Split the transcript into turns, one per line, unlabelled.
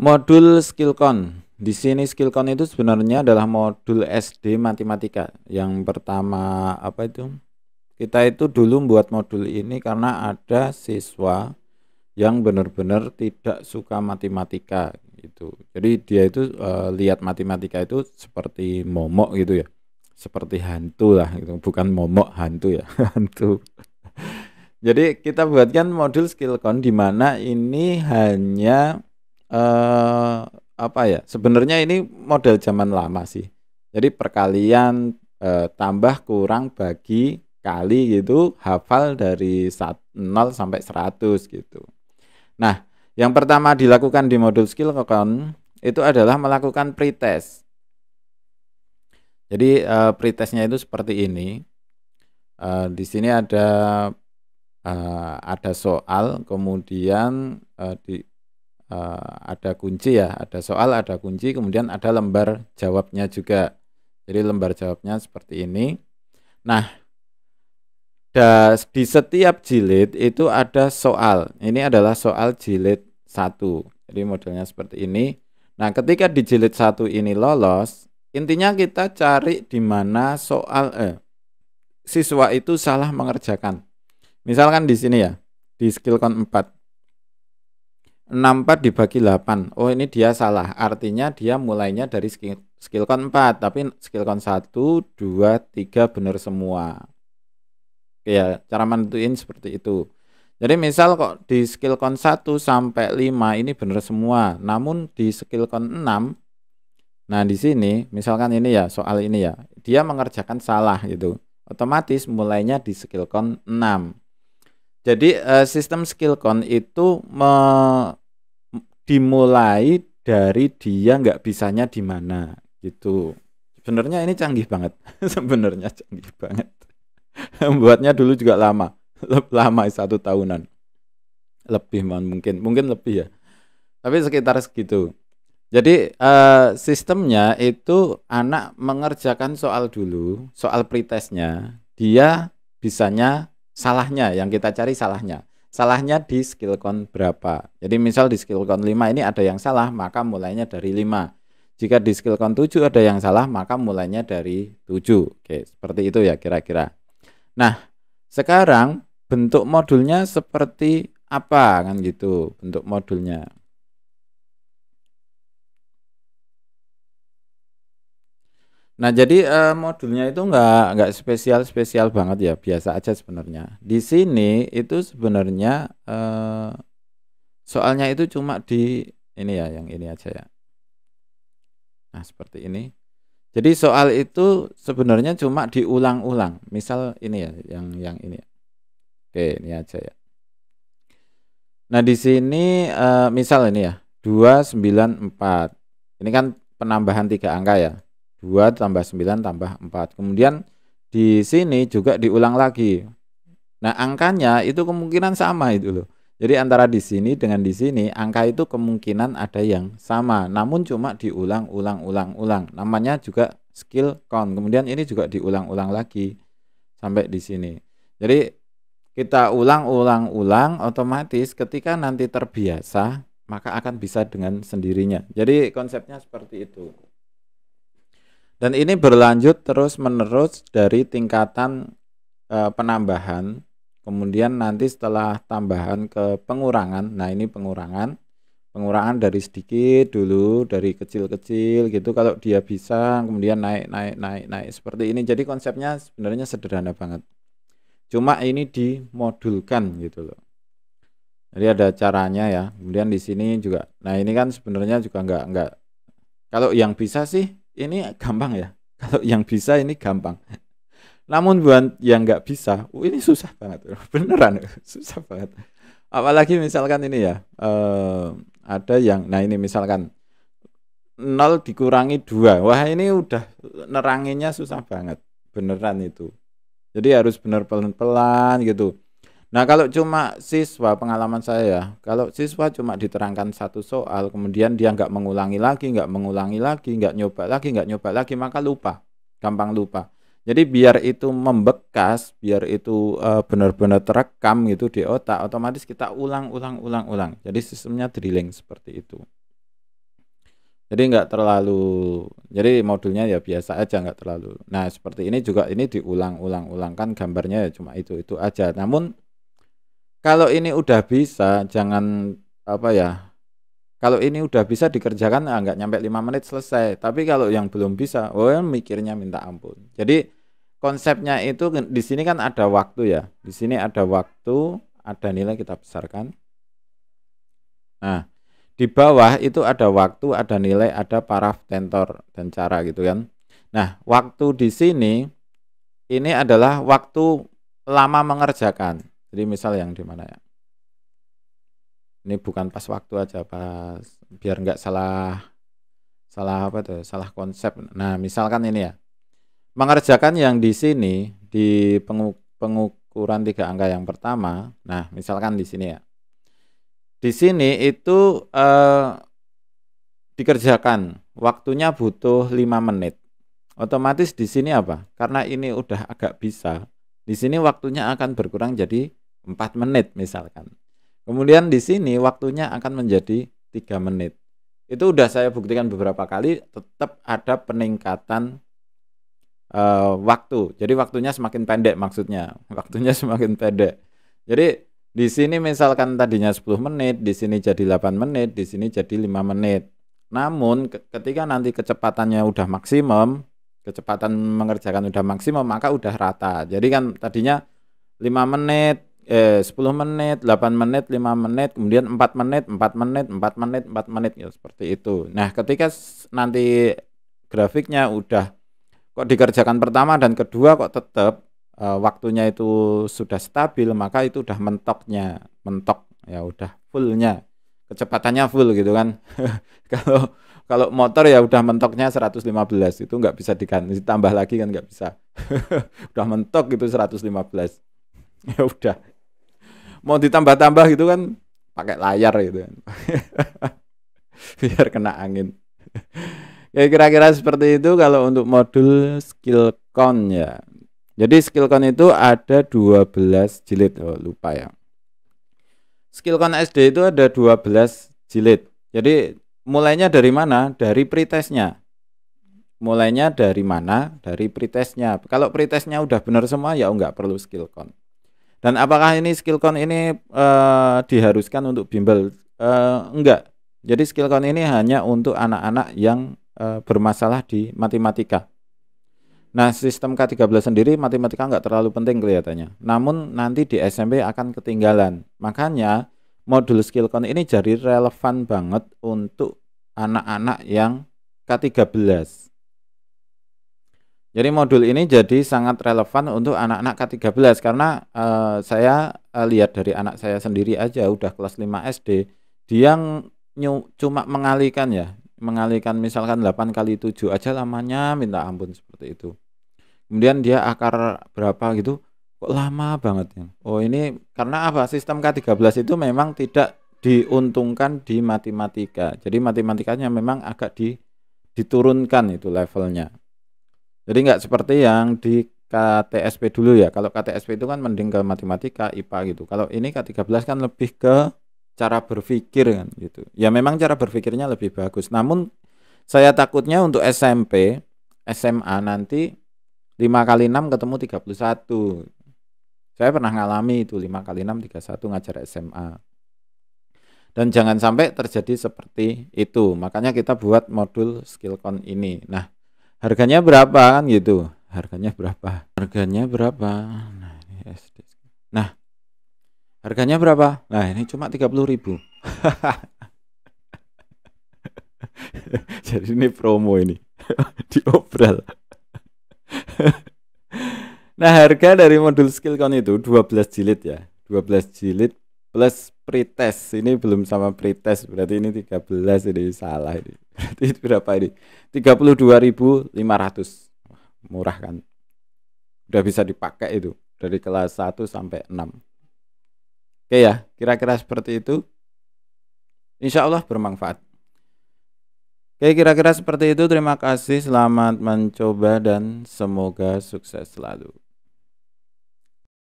Modul Skillcon. Di sini Skillcon itu sebenarnya adalah modul SD matematika. Yang pertama apa itu? Kita itu dulu buat modul ini karena ada siswa yang benar-benar tidak suka matematika gitu. Jadi dia itu lihat matematika itu seperti momok gitu ya. Seperti hantu lah gitu. Bukan momok, hantu ya. Hantu. Jadi kita buatkan modul Skillcon di mana ini hanya apa ya? Sebenarnya ini model zaman lama sih. Jadi perkalian tambah kurang bagi kali gitu, hafal dari 0 sampai 100 gitu. Nah, yang pertama dilakukan di modul Skillcon itu adalah melakukan pretest. Jadi pretestnya itu seperti ini. Di sini ada soal, kemudian ada kunci ya, ada soal, ada kunci, kemudian ada lembar jawabnya juga. Jadi lembar jawabnya seperti ini. Nah, di setiap jilid itu ada soal. Ini adalah soal jilid 1. Jadi modelnya seperti ini. Nah, ketika di jilid 1 ini lolos, intinya kita cari di mana soal siswa itu salah mengerjakan. Misalkan di sini ya, di Skillcon 4. 64 dibagi 8. Oh, ini dia salah. Artinya dia mulainya dari Skillcon 4, tapi Skillcon 1, 2, 3 benar semua. Oke ya, cara menentuin seperti itu. Jadi misal kok di Skillcon 1 sampai 5 ini benar semua, namun di Skillcon 6, nah di sini misalkan ini ya, soal ini ya, dia mengerjakan salah gitu. Otomatis mulainya di Skillcon 6. Jadi sistem Skillcon itu dimulai dari dia nggak bisanya di mana gitu. Sebenarnya ini canggih banget. Sebenarnya canggih banget. Buatnya dulu juga lama 1 tahunan. Lebih mungkin lebih ya. Tapi sekitar segitu. Jadi sistemnya itu anak mengerjakan soal dulu, soal pretestnya, dia bisanya salahnya, yang kita cari salahnya. Salahnya di Skillcon berapa. Jadi misal di Skillcon 5 ini ada yang salah, maka mulainya dari 5. Jika di Skillcon 7 ada yang salah, maka mulainya dari 7. Oke, seperti itu ya kira-kira. Nah, sekarang bentuk modulnya seperti apa kan gitu, bentuk modulnya. Nah, jadi modulnya itu nggak spesial banget ya, biasa aja sebenarnya. Di sini itu sebenarnya soalnya itu cuma di ini ya, yang ini aja ya. Nah, seperti ini. Jadi soal itu sebenarnya cuma diulang-ulang. Misal ini ya, yang ini. Oke, ini aja ya. Nah, di sini misal ini ya, 294. Ini kan penambahan 3 angka ya. 2 tambah 9 tambah 4. Kemudian di sini juga diulang lagi. Nah, angkanya itu kemungkinan sama itu loh. Jadi antara di sini dengan di sini angka itu kemungkinan ada yang sama, namun cuma diulang-ulang. Namanya juga Skillcon. Kemudian ini juga diulang-ulang lagi sampai di sini. Jadi kita ulang-ulang, otomatis ketika nanti terbiasa maka akan bisa dengan sendirinya. Jadi konsepnya seperti itu. Dan ini berlanjut terus-menerus dari tingkatan penambahan, kemudian nanti setelah tambahan ke pengurangan. Nah, ini pengurangan dari sedikit dulu, dari kecil-kecil gitu. Kalau dia bisa, kemudian naik seperti ini. Jadi konsepnya sebenarnya sederhana banget. Cuma ini dimodulkan gitu loh. Jadi ada caranya ya. Kemudian di sini juga. Nah, ini kan sebenarnya juga enggak. Kalau yang bisa sih ini gampang ya. Kalau yang bisa ini gampang. Namun buat yang nggak bisa, ini susah banget. Beneran susah banget. Apalagi misalkan ini ya, ada yang, nah ini misalkan 0 dikurangi 2. Wah, ini udah neranginnya susah banget. Beneran itu. Jadi harus bener pelan-pelan gitu. Nah, kalau cuma siswa, pengalaman saya ya, kalau siswa cuma diterangkan satu soal, kemudian dia nggak mengulangi lagi, nggak nyoba lagi, maka lupa, gampang lupa. Jadi biar itu membekas, biar itu benar-benar terekam gitu di otak, otomatis kita ulang. Jadi sistemnya drilling seperti itu. Jadi nggak terlalu, jadi modulnya ya biasa aja, nggak terlalu. Nah seperti ini juga, ini diulang-ulang kan gambarnya ya cuma itu aja. Namun kalau ini udah bisa, jangan apa ya, kalau ini udah bisa dikerjakan nggak nyampe 5 menit selesai. Tapi kalau yang belum bisa, oh mikirnya minta ampun. Jadi konsepnya itu di sini kan ada waktu ya. Di sini ada waktu, ada nilai kita besarkan. Nah, di bawah itu ada waktu, ada nilai, ada paraf, tentor, dan cara gitu kan. Nah, waktu di sini ini adalah waktu lama mengerjakan. Jadi misal yang di mana ya? Ini bukan pas waktu aja, pas biar nggak salah apa tuh? Salah konsep. Nah, misalkan ini ya. Mengerjakan yang di sini di pengukuran 3 angka yang pertama. Nah, misalkan di sini ya. Di sini itu dikerjakan, waktunya butuh 5 menit. Otomatis di sini apa? Karena ini udah agak bisa, di sini waktunya akan berkurang jadi 4 menit misalkan. Kemudian di sini waktunya akan menjadi 3 menit. Itu udah saya buktikan beberapa kali, tetap ada peningkatan waktu. Jadi waktunya semakin pendek maksudnya. Waktunya semakin pendek. Jadi di sini misalkan tadinya 10 menit, di sini jadi 8 menit, di sini jadi 5 menit. Namun ketika nanti kecepatannya udah maksimum, kecepatan mengerjakan udah maksimum, maka udah rata. Jadi kan tadinya 5 menit, 10 menit, 8 menit, 5 menit, kemudian 4 menit, 4 menit, 4 menit, 4 menit ya seperti itu. Nah, ketika nanti grafiknya udah kok dikerjakan pertama dan kedua kok tetap waktunya itu sudah stabil, maka itu udah mentok ya, udah fullnya, kecepatannya full gitu kan. Kalau kalau motor ya udah mentoknya 115, itu nggak bisa diganti, ditambah lagi kan nggak bisa. Udah mentok gitu 115. Ya udah, mau ditambah-tambah gitu kan pakai layar gitu kan. Biar kena angin. Ya kira-kira seperti itu kalau untuk modul skill count ya. Jadi skill count itu ada 12 jilid. Oh, lupa ya. Skill count SD itu ada 12 jilid. Jadi mulainya dari mana? Dari pretestnya. Mulainya dari mana? Dari pretestnya. Kalau pretestnya udah benar semua ya enggak perlu skill count. Dan apakah ini skill count ini diharuskan untuk bimbel? Enggak. Jadi skill count ini hanya untuk anak-anak yang bermasalah di matematika. Nah, sistem K13 sendiri matematika nggak terlalu penting kelihatannya. Namun nanti di SMP akan ketinggalan. Makanya modul skill count ini jadi relevan banget untuk anak-anak yang K13. Jadi modul ini jadi sangat relevan untuk anak-anak K13 karena saya lihat dari anak saya sendiri aja udah kelas 5 SD, dia cuma mengalihkan ya. Mengalihkan misalkan 8 kali 7 aja lamanya minta ampun seperti itu. Kemudian dia akar berapa gitu, kok lama banget ya. Oh ini karena apa? Sistem K13 itu memang tidak diuntungkan di matematika. Jadi matematikanya memang agak diturunkan itu levelnya. Jadi nggak seperti yang di KTSP dulu ya. Kalau KTSP itu kan mending ke matematika, IPA gitu. Kalau ini K13 kan lebih ke cara berpikir kan gitu. Ya memang cara berpikirnya lebih bagus. Namun saya takutnya untuk SMP, SMA nanti 5 kali 6 ketemu 31. Saya pernah ngalami itu 5 kali 6 31 ngajar SMA. Dan jangan sampai terjadi seperti itu. Makanya kita buat modul skill count ini. Nah, harganya berapa kan gitu? Harganya berapa? Harganya berapa? Nah, ini SD. Nah, harganya berapa? Nah, ini cuma 30.000. Jadi ini promo ini. Diobral. Nah, harga dari modul skill count itu 12 jilid ya. 12 jilid plus pretest. Ini belum sama pretest, berarti ini 13, ini salah ini. Berarti berapa ini? 32.500. Murah kan? Udah bisa dipakai itu dari kelas 1 sampai 6. Oke ya, kira-kira seperti itu. Insya Allah bermanfaat. Oke, kira-kira seperti itu. Terima kasih, selamat mencoba dan semoga sukses selalu.